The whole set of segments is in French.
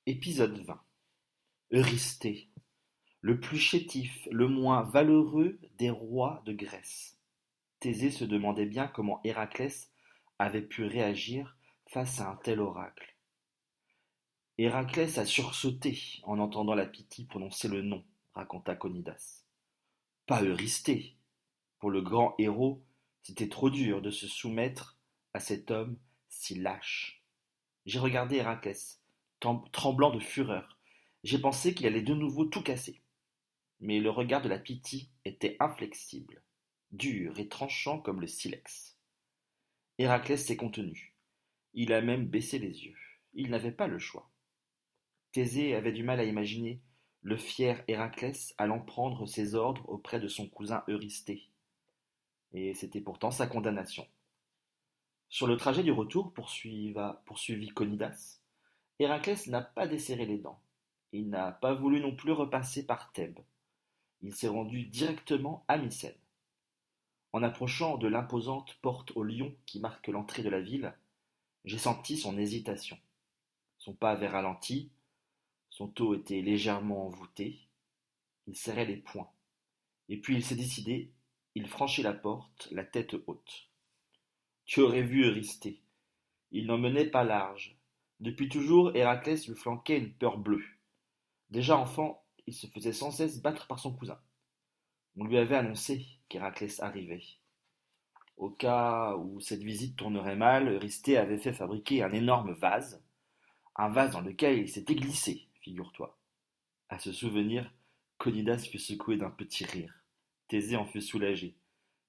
Épisode 20. Eurysthée, le plus chétif, le moins valeureux des rois de Grèce. Thésée se demandait bien comment Héraclès avait pu réagir face à un tel oracle. Héraclès a sursauté en entendant la Pythie prononcer le nom, raconta Conidas. Pas Eurysthée. Pour le grand héros, c'était trop dur de se soumettre à cet homme si lâche. J'ai regardé Héraclès, tremblant de fureur. J'ai pensé qu'il allait de nouveau tout casser. Mais le regard de la Pythie était inflexible, dur et tranchant comme le silex. Héraclès s'est contenu. Il a même baissé les yeux. Il n'avait pas le choix. Thésée avait du mal à imaginer le fier Héraclès allant prendre ses ordres auprès de son cousin Eurysthée. Et c'était pourtant sa condamnation. Sur le trajet du retour, poursuivit Conidas, Héraclès n'a pas desserré les dents. Il n'a pas voulu non plus repasser par Thèbes. Il s'est rendu directement à Mycène. En approchant de l'imposante porte aux lions qui marque l'entrée de la ville, j'ai senti son hésitation. Son pas avait ralenti, son dos était légèrement voûté, il serrait les poings. Et puis il s'est décidé, il franchit la porte, la tête haute. Tu aurais vu Eurysthée. Il n'en menait pas large. Depuis toujours, Héraclès lui flanquait une peur bleue. Déjà enfant, il se faisait sans cesse battre par son cousin. On lui avait annoncé qu'Héraclès arrivait. Au cas où cette visite tournerait mal, Eurysthée avait fait fabriquer un vase dans lequel il s'était glissé, figure-toi. À ce souvenir, Conidas fut secoué d'un petit rire. Thésée en fut soulagé.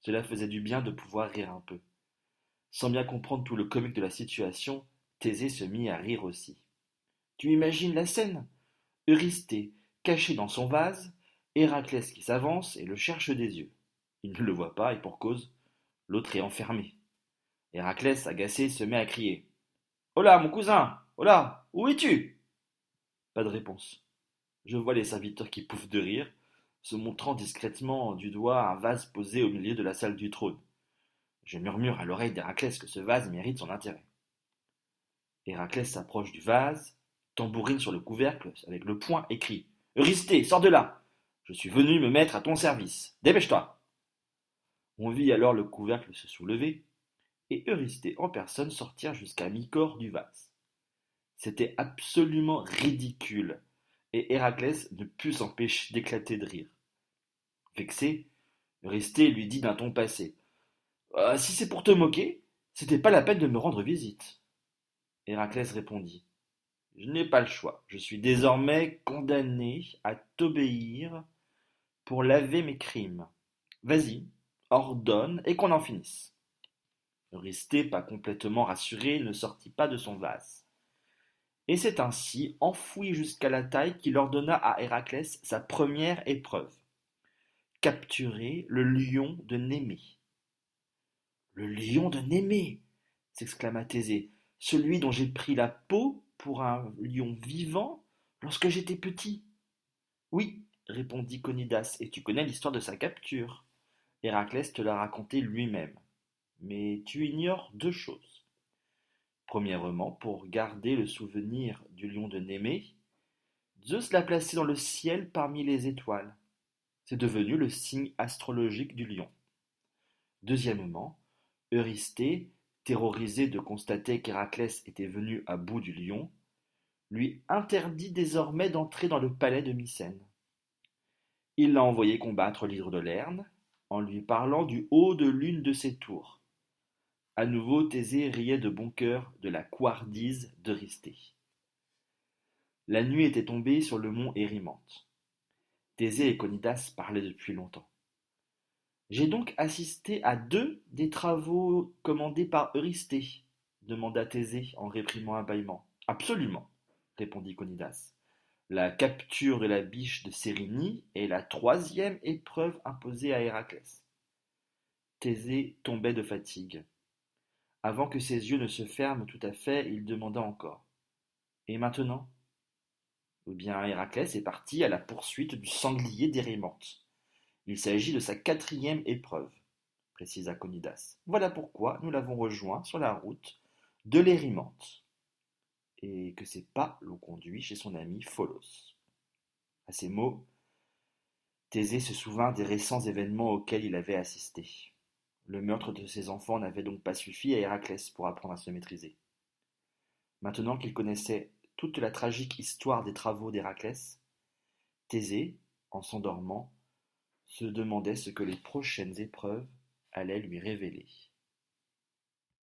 Cela faisait du bien de pouvoir rire un peu. Sans bien comprendre tout le comique de la situation, Thésée se mit à rire aussi. Tu imagines la scène? Eurysthée, caché dans son vase, Héraclès qui s'avance et le cherche des yeux. Il ne le voit pas et pour cause, l'autre est enfermé. Héraclès, agacé, se met à crier. Hola, mon cousin! Hola! Où es-tu? Pas de réponse. Je vois les serviteurs qui pouffent de rire, se montrant discrètement du doigt un vase posé au milieu de la salle du trône. Je murmure à l'oreille d'Héraclès que ce vase mérite son intérêt. Héraclès s'approche du vase, tambourine sur le couvercle avec le poing et crie. Eurysthée, sors de là! Je suis venu me mettre à ton service. Dépêche-toi! On vit alors le couvercle se soulever, et Eurysthée en personne sortir jusqu'à mi-corps du vase. C'était absolument ridicule, et Héraclès ne put s'empêcher d'éclater de rire. Vexé, Eurysthée lui dit d'un ton passé. Si c'est pour te moquer, c'était pas la peine de me rendre visite. Héraclès répondit. Je n'ai pas le choix. Je suis désormais condamné à t'obéir pour laver mes crimes. Vas-y, ordonne et qu'on en finisse. Eurysthée, pas complètement rassuré, ne sortit pas de son vase. Et c'est ainsi, enfoui jusqu'à la taille, qu'il ordonna à Héraclès sa première épreuve. Capturer le lion de Némée. Le lion de Némée! S'exclama Thésée. Celui dont j'ai pris la peau pour un lion vivant lorsque j'étais petit. Oui, répondit Conidas, et tu connais l'histoire de sa capture. Héraclès te l'a raconté lui-même. Mais tu ignores deux choses. Premièrement, pour garder le souvenir du lion de Némée, Zeus l'a placé dans le ciel parmi les étoiles. C'est devenu le signe astrologique du lion. Deuxièmement, Eurysthée, terrorisé de constater qu'Héraclès était venu à bout du lion, lui interdit désormais d'entrer dans le palais de Mycène. Il l'a envoyé combattre l'hydre de Lerne, en lui parlant du haut de l'une de ses tours. À nouveau, Thésée riait de bon cœur de la couardise d'Eurysthée. La nuit était tombée sur le mont Érymanthe. Thésée et Conidas parlaient depuis longtemps. J'ai donc assisté à deux des travaux commandés par Eurysthée, demanda Thésée en réprimant un bâillement. Absolument, répondit Conidas. La capture de la biche de Sérynie est la troisième épreuve imposée à Héraclès. Thésée tombait de fatigue. Avant que ses yeux ne se ferment tout à fait, il demanda encore. Et maintenant? Eh bien, Héraclès est parti à la poursuite du sanglier d'Érymanthe. Il s'agit de sa quatrième épreuve, précisa Conidas. Voilà pourquoi nous l'avons rejoint sur la route de l'Érymanthe. et que ses pas l'ont conduit chez son ami Pholos. À ces mots, Thésée se souvint des récents événements auxquels il avait assisté. Le meurtre de ses enfants n'avait donc pas suffi à Héraclès pour apprendre à se maîtriser. Maintenant qu'il connaissait toute la tragique histoire des travaux d'Héraclès, Thésée, en s'endormant, se demandait ce que les prochaines épreuves allaient lui révéler.